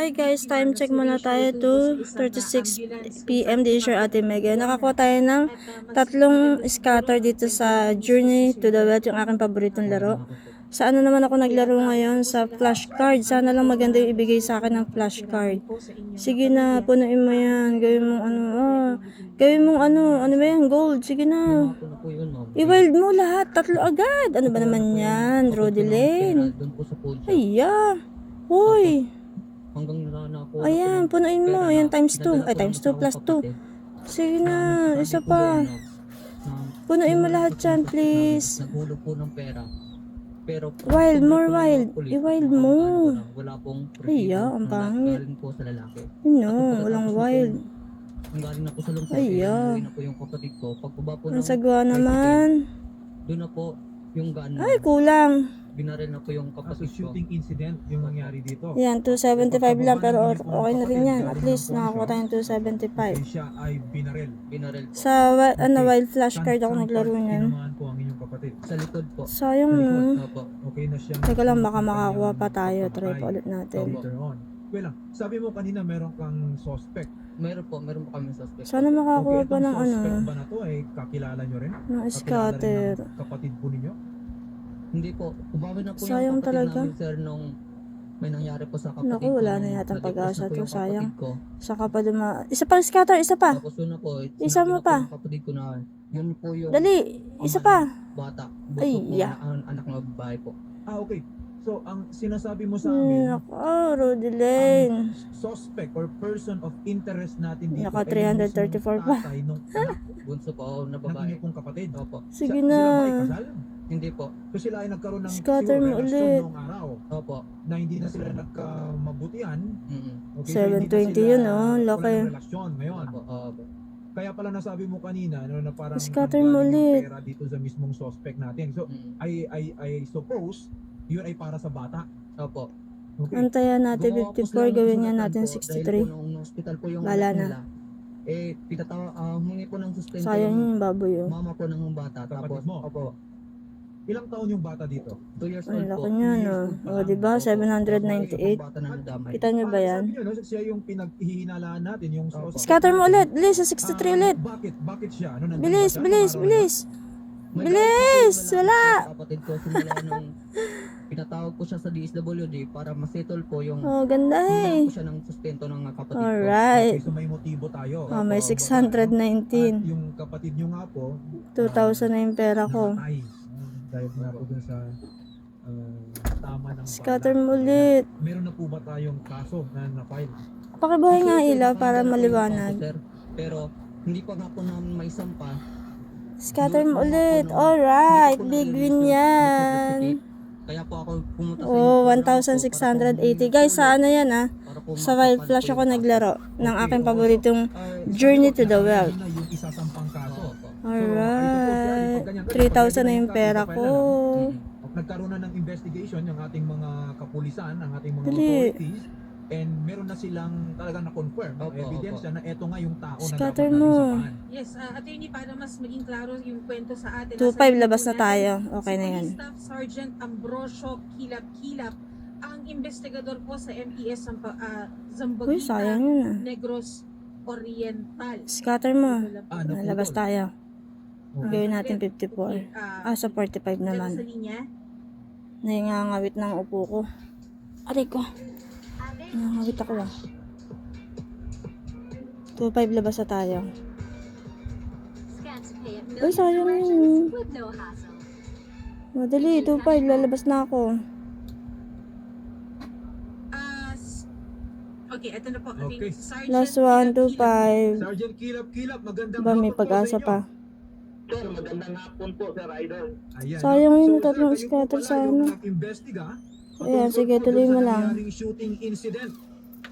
Hi guys, time check muna tayo to 36 PM di sure Ate Mega. Nakakuha tayo ng tatlong scatter dito sa Journey to the West, yung aking paboritong laro. Sa ano naman ako naglaro ngayon? Sa flashcard. Sana lang maganda yung ibigay sa akin ng flashcard. Sige na, punuin mo yan. Gawin mong ano, gawin mong ano ba yan? Gold. Sige na. I-wild mo lahat. Tatlo agad. Ano ba naman yan? Rodelane. Ayya. Hoy. Hanggang na ako. Ayan, punuin mo. Ayan, times 2. Ay, times 2 plus 2. Sige na, isa pa. Punuin mo lahat dyan, please. Naghulog po ng pera. Pero Wild, more wild. I-wild mo. Wala pong Ayya, ang pangit. galing po sa lalaki. No, walang wild. Ang galing na po sa lungsod. Ayya. Uwi na po yung kapatid ko. Pagbaba po Ang ng sagwa naman. doon na po yung gun. Ay, kulang. Binaril na po yung Kaso kapatid ko. shooting incident yung nangyari dito. Yan, 275 lang. Pero okay na rin yan. At least nakakuha tayong 275. Ay siya ay binaril. Binaril po. Sa wild flashcard ako naglaro niyan. Tinamaan po ang inyong kapatid. Sa likod po. Sayang no. Opo. Okay na siya. Teka lang, baka makakuha pa tayo. Try pa ulit natin. Later on. Wait lang. Sabi mo kanina meron kang suspect. Meron po kami suspect. Sana makakuha pa ng itong ano. suspect ba na to ay kakilala nyo rin? Ng Kakilala rin scatter. ng kapatid po ninyo? Hindi po. Umawi na po Sayang yung kapatid talaga. namin sir nung may nangyari po sa kapatid Naku, ko. wala na Nung yatang nag-ipos pag-asa na po to, yung sayang. kapatid ko. Saka pa isa pa scatter, isa pa. Tapos yun na po. Isa mo sinabi na po pa. ng kapatid ko na yun po yung Dali, isa pa. bata. Ay, Bunso po yeah. na anak ng babae po. Okay. So ang sinasabi mo sa amin, Naku, Rodelane. suspect or person of interest natin dito Naka ay yung 334 mismong pa. tatay nung anak Bunso po na ng babae. inyong pong kapatid. Opo. Sige Sila ba ay na. kasal? Hindi po. So sila ay nagkaroon ng Scatter mo relasyon ulit. noong araw Opo. na hindi na sila nagkamabutian. Mm-mm. Okay, so hindi na 720 sila yun, oh, laki. walang relasyon ngayon. Opo. Opo. Kaya pala nasabi mo kanina no, na parang Scatter mo nanggaling yung ulit. pera dito sa mismong suspect natin. So Mm-mm. I suppose yun ay para sa bata. Opo. Okay. Antayan natin Gumawa po 54, sila ng gawin niya susulatan natin po, Dahil 63. po nung hospital po yung Wala anak na. nila. Humingi po ng sustento Sayang yung yung baboy oh. mama po ng bata. Kapatid Tapos, mo? opo. Ilang taon yung bata dito? 2 years Ang old laki po. niya no. O diba, 798. Bata na nadamay. Kita niyo ba yan? Sabi nyo, no, siya yung pinaghihinalaan natin yung suspect Scatter mo natin. ulit, bilis sa 63 ulit. Bakit siya? Ano, nandun Bilis, ba siya bilis, nung araw na bilis. May Bilis! galit po yung Wala! lalaki sa kapatid ko simula nung pinatawag ko siya sa DSWD para masettle po yung Oh, ganda humingi eh. ko siya ng sustento ng kapatid ko. Okay, Alright. so may motibo tayo. Oh, may At 619. yung kapatid nyo nga po, 2,000 na yung pera ko. namatay. Dahil nga po dun sa tama ng Scatter bala. mo ulit. Meron na po ba tayong kaso na na-file? Pakibuhay nga Kasi, ilaw sir, para nandun po yung maliwanag. kaso, sir. Pero hindi pa nga po namin maisampa. Scatter mo ulit. Alright, big win yan. Kaya po ako pumunta sa Oh, inyo para po 1,680. Guys, sa ano yan ah? para po Sa Wild makapal Flash po ako yung naglaro ng aking paboritong kaso. Journey to the Well. Na yung isasampang kaso. Opo. Alright. 3,000 na yung pera ko. Nagkaroon na ng investigation yung ating mga kapulisan, ang ating mga Dali. authorities, and meron na silang talagang na-confirm, Opo, ebidensya na eto nga yung tao Scatter na dapat mo. natin sampahan. Yes, attorney, para mas maging klaro yung kwento sa atin. 2,500 labas na tayo. Okay na yan. Si Staff Sergeant Ambrosio Kilap-Kilap, ang investigador po sa MPS Uy, Zambogita, sayang yun ah. Negros Oriental. Scatter mo. Naputol. Labas tayo. Okay. Gawin natin 54. Ah, sa 45 Sa naman. linya. Nangangawit ng upo ko. Aray ko. Nangangawit ako ah. 2,500 labas na tayo. Uy, sayang yun. Madali, 2,500 lalabas na ako. Okay, ito na po. Okay. Sergeant Last one, Kilap-Kilap. 2,500. Sergeant Kilap-Kilap, magandang Ba, may hapon po pag-asa sa inyo. pa. Sir, magandang hapon po, Sir Idol. Ayan. Sayang yun, So, yung tatlong sir, kayo po scatter pala sa yung ano. nag-imbestiga Ayan, patungkol sige, po tuloy dun mo sa lang. nangyaring shooting incident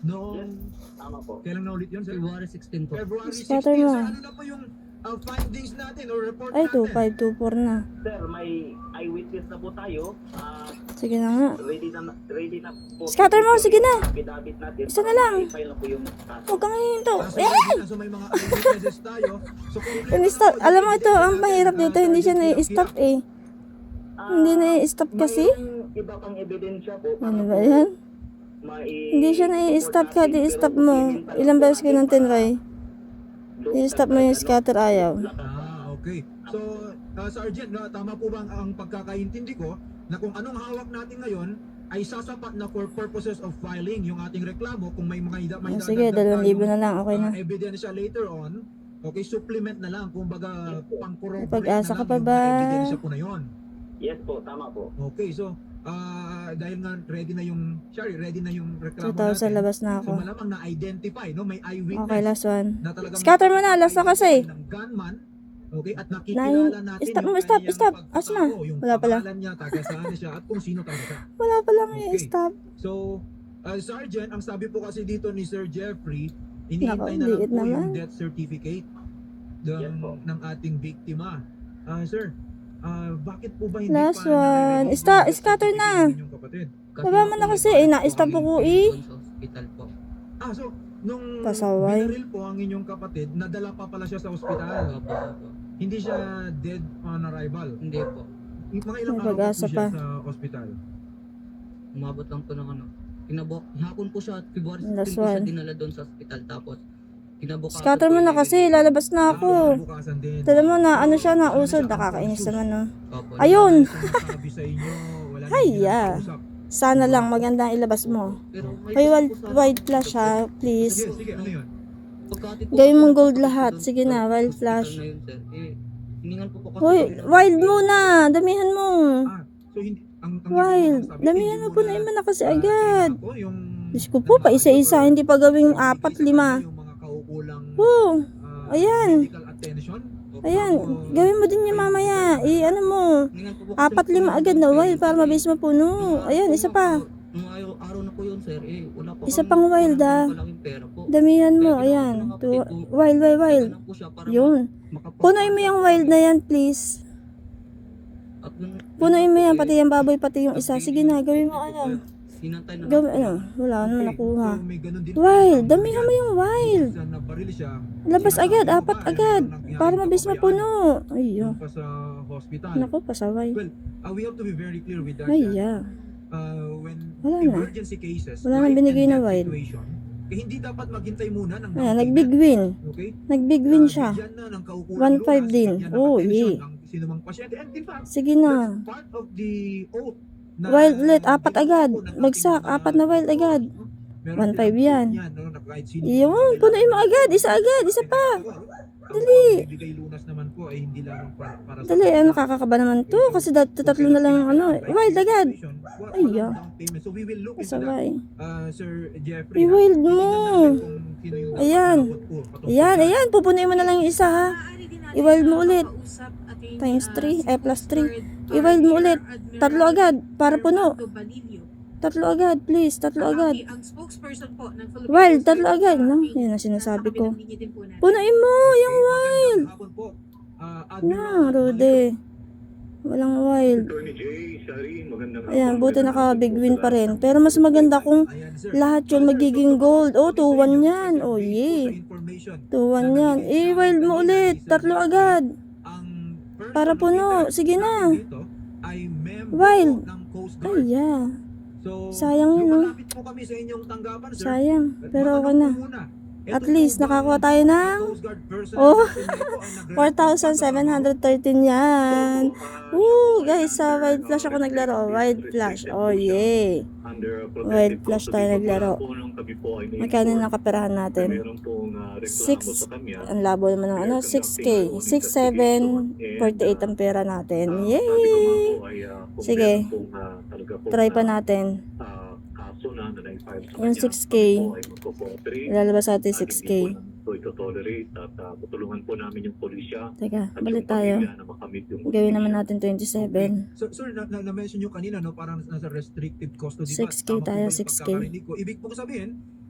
noong Tama po. kailan na ulit yun? Sir? February 16 po. February 16. Scatter mo. Sir, ano na po yung findings natin or report Ay, natin? 2,524 na. Sir, may eyewitness na po tayo. Sige na nga. Ready na po. Scatter mo, sige na. Affidavit natin. Isa na lang. I-file na po yung kaso. Huwag kang hihinto. Kaso, Eh! kaso may mga eyewitnesses tayo. So, kung In-stop. Alam mo ito, ang mahirap dito, hindi siya na-stop eh. Hindi na-stop kasi. Mayroong iba pang ebidensya po. Ano ba yan? Hindi siya nai-stop ka, di-stop mo. Ilang beses ka nang tinry. I-stop mo yung scatter, ayaw. Okay. So, Sergeant, tama po ba ang pagkakaintindi ko na kung anong hawak natin ngayon ay sasapat na for purposes of filing yung ating reklamo kung may mga Sige, 2,000 na lang, okay na. ebidensya later on, okay, supplement na lang, kumbaga pang-corroborate May pag-asa na ka pa lang yung ba? ebidensya po na yun. Yes po, tama po. Okay, so dahil nga ready na yung reklamo 2,000, natin. labas na So ako. malamang na-identify, no? May eyewitness. Okay, last one. Na talagang Scatter mo na, last na kasi. ng gunman, okay, at nakikilala natin Stop yung mo, stop, kanyang stop. pagkatao, Asa na? yung Wala pala. pangalan niya, taga saan siya, at kung sino talaga siya. Wala pa lang Okay. i-stop. So, Sergeant, ang sabi po kasi dito ni Sir Jeffrey, iniintay na lang liit po naman. yung death certificate Yes po. ng ating biktima. Sir, bakit po ba hindi Last pa one. nare-resolve Ista- yung death scatter na. certificate ng inyong kapatid? Baba mo na kasi, na-stop ako eh. Sa hospital po. So, nung Pasaway. binaril po ang inyong kapatid, nadala pa pala siya sa ospital. Opo, opo. Hindi siya dead on arrival. Hindi po. Mga ilang May araw po pag-asa siya pa. sa ospital. Umabot lang po ng ano. Hapon po siya, February 16 Last po siya one. dinala doon sa hospital. Tapos, kinabukasan Scatter po, mo na kasi, lalabas na ako. Bukasan din. Tignan mo na, ano siya, nausod. Nakakainis naman, no. Opo. Ayun! Sabi sa inyo, wala Ay, nang yeah. kinakausap. Sana lang, maganda ilabas mo. Pero may Ay, gusto po sana- white flash ha, please. Sige, ano yun? Pagkati po Gawin kasi mong ako gold po lahat. doon Sige sa na, wild hospital flash. na yun, sir. Hiningan po kasi Hoy, kami ng- wild muna! Damihan mo! So, hindi, ang Wild! sabi, Damihan hindi mo po na iman na kasi ah, agad. ako, yung Diyos ko po, pa isa-isa, hindi pa gawing 4, 5. Yung mga kaukulang Oo, ayan. medical attention. Ayan, gawin mo din yung mamaya. Ano mo, Hiningan po po 4, kasi 5 agad na wild para mabilis mapuno. Ayan, isa pa. Nung araw na po yun, sir, wala pa Isa kami- pang wild, wala ah. pa malaking pera po. Damihan mo, Kaya ayan. ginawa ko ng kapatid ko, Wild. kailangan po siya para Yun. makapag- Punuin mo yung wild na yan, please. At nung- Punuin mo yan, pati yung baboy, pati yung isa. Sige na, gawin mo ano. Hinantay na lang Gawin, po. ano, wala naman nakuha. So, may ganun din Wild, damihan mo yung wild. Sa nabaril siya. Labas sinasabi agad, mo ba, 4 agad. nangyari Para na mabilis ba yan? mapuno. Ayyo. Doon pa sa hospital. Naku, pasaway. Well, we have to be very clear with that. Ayya. When Wala na. emergency cases, Wala nang life binigay and na death wild. situation, hindi dapat maghintay muna ng Ayan, nag-big win. Okay? Nag-big win siya. Bigyan na ng kaukulang 1.5 lunas, din. bigyan ng Oh, attention yeah. ang sinumang pasyente. And in fact, Sige na. that's part of the oath na Wild ulit, 4 agad. ginagawa po ng ating Bagsak, mga 4 na wild agad. Meron 1.5 din yan. no, na kahit sino Yun, punuin mo agad. Isa agad, isa pa. Dali. Dali. Bibigay lunas naman po ay hindi lamang para sa Dali, nakakakaba naman to. Kasi tatlo na lang yung ano. Wild agad. Ay, yeah. So we will look into that, Pasaway. Sir Jeffrey. I-wild Tingnan mo. natin kung sino yung Ayan. dapat po patungkol Ayan, sa- ayan. Pupunuin mo na lang yung isa ha. Maaari din natin I-wild mo na ulit. makausap ating, Times 3, plus 3. Coast I-wild mo ulit. Admiral 3 agad. Para puno. Fernando Balillo. 3 agad, please. 3 agad. Ang spokesperson po ng Philippine Wild, Coast 3 Guard, agad. No? aking Yan ang sinasabi nasa ko. kabilang linya din po natin. Punuin mo yung wild. Magandang hapon po, Na, Admiral Rude. Walang wild. Attorney Jay, Shari, magandang Ayan, buti naka-big win pa rin. Pero mas maganda kung Ayan, sir. lahat yun magiging gold. Oh, 2-1 yan. Oh, yeah. 2-1 yan. I-wild mo ulit. 3 agad. Para puno. Sige na. Wild. Ay, yeah. Sayang yun, no? Lumapit po kami sa inyong tanggapan, sir. Sayang. Pero okay na. At Ito least, po bang nakakuha tayo ng Coast Guard person Oh, natin na ito ay nagre-report 4,713 yan. Woo, guys, sa Wild Flash ako naglaro. Wild Flash. Oh, yeah. Wild Flash tayo naglaro. Magkano na kaperahan natin? Meron pong reklamo 6, sa kanya. ang labo naman ng ano, 6K. 6,748 ang pera natin. Yay! Sige. Try pa natin. Yung 6K. Ilalabas natin 6K. So, ito-tolerate at tutulungan po namin yung polisya Teka, at balik yung tayo. pamilya na makamit yung Gawin naman natin 27. So, sir, na-mention nyo kanina, no, parang nasa restricted custody. 6K Tama po tayo, ba yung 6K. pagkakarinig ko? Ibig po sabihin,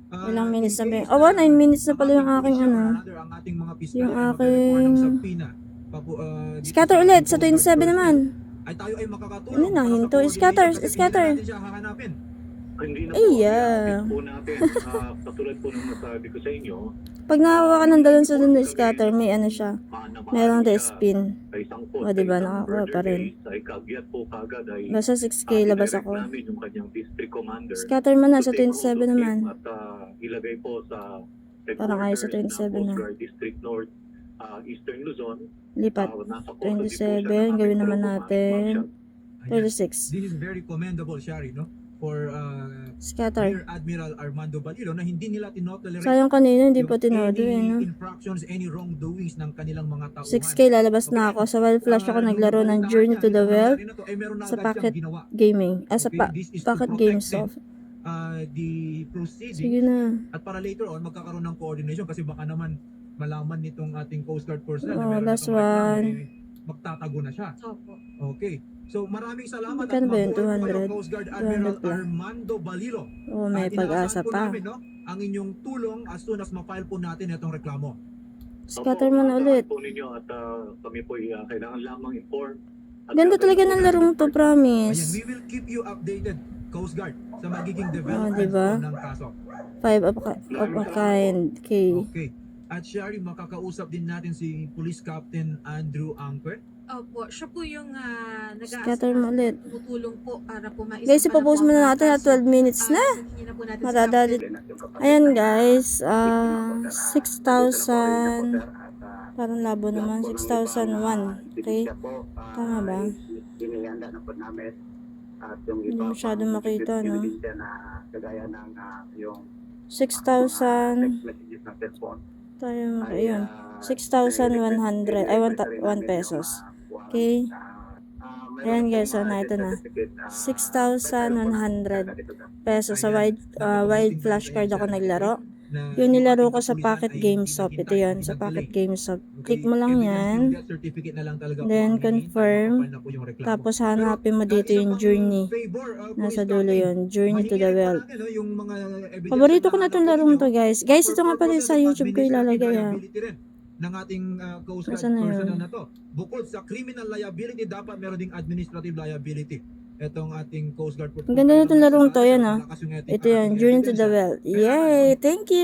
Ilang minutes in na ba? case Oh, 9 minutes na pala yung aking ano. ang ating mga pistola Yung ay magre-require ng aking- subpoena, dito Scatter sa ulit ating sa Coast Guard 27 person, naman. ay tayo ay makakatulong Ano na, para sa hinto. coordination Scatter, kasi scatter. hindi natin siya hahanapin. Hindi na Ay, po. yeah. I-update po natin. Katulad po ng nasabi ko sa inyo, Pag nakakuha ka ng dalawang sunod na scatter, may ano siya. na Merong maaari siya spin. ay sangkot O, sa diba? isang Nakakuha murder pa rin. case, ay kagyat po kagad ay Basta 6K labas ako. namin yung kanyang district commander. Scatter mo na to sa take 27 hold of him naman. At ilagay po sa Parang ayaw sa headquarters 27 ng na. Coast Guard District North, Eastern Luzon. Lipat. Nasa custody po siya 27, ng aming gawin naman Pro natin. Ayan. 36. This is very commendable, Shari, no? For Scatter. Rear Admiral Armando Balilo na hindi nila tinotolerate Sayang kanina, hindi yung pa tinodo eh, no? any infractions, any wrongdoings ng kanilang mga tauhan. 6K lalabas na ako. Sa Wild Flash ako naglaro ng Journey to the Well sa Pocket Gaming. Sa Pocket Games Soft. The proceeding Sige na. at para later on magkakaroon ng coordination kasi baka naman malaman nitong ating Coast Guard personnel Oh, na meron last itong reklamo, one. magtatago na siya. Opo. Okay. So maraming salamat Magkano ba yun? mabuhay po kayo, 200? Coast Guard Admiral 200 pala. Armando Balilo. Oh, may At pag-asa inaasahan po pa. namin, no, ang inyong tulong as soon as ma-file po natin itong reklamo. Scatter mo na ulit. Po ninyo at kami po kailangan lamang inform. At Ganda gagawin talaga po ng namin larong to, Ayan, promise. we will keep you updated, Coast Guard, sa magiging Oh, development diba? po ng kaso. 5 of a kind. Okay. Okay. At Shari, makakausap din natin si Police Captain Andrew Angker. Opo, siya po yung Scatter mo ulit. tumutulong po para po maisa Guys, ipopost muna natin at 12 minutes na. Madadalit. Ayan guys, 6,000. Parang labo naman, 6,001. Okay? Tama ba? Inihanda na po namin at yung Hindi iba masyado makita, no? ebidensya na kagaya ng yung 6,000. text messages na cellphone Tayo mo ay, yun. 6,100. Ay, 1 pesos. Okay? Ayan guys, na ito na. 6,100 pesos. Sa Wild Flash Card ako naglaro. Yung nilaro ko sa Pocket Games Shop. Ito yun, sa Pocket Games Shop. Click mo lang yan. Then, confirm. Tapos, hanapin mo dito yung journey. Nasa dulo yun. Journey to the Well. Paborito ko na itong larong to, guys. Guys, ito nga pala sa YouTube ko ilalagay, ha. ng ating Coast Guard Nasaan na yun? personnel na to. Bukod sa criminal liability, dapat meron ding administrative liability. Itong ating Coast Guard. Ang ganda na itong larong to, yan, ha. Ito yan, Journey to the Well. Yay! Thank you!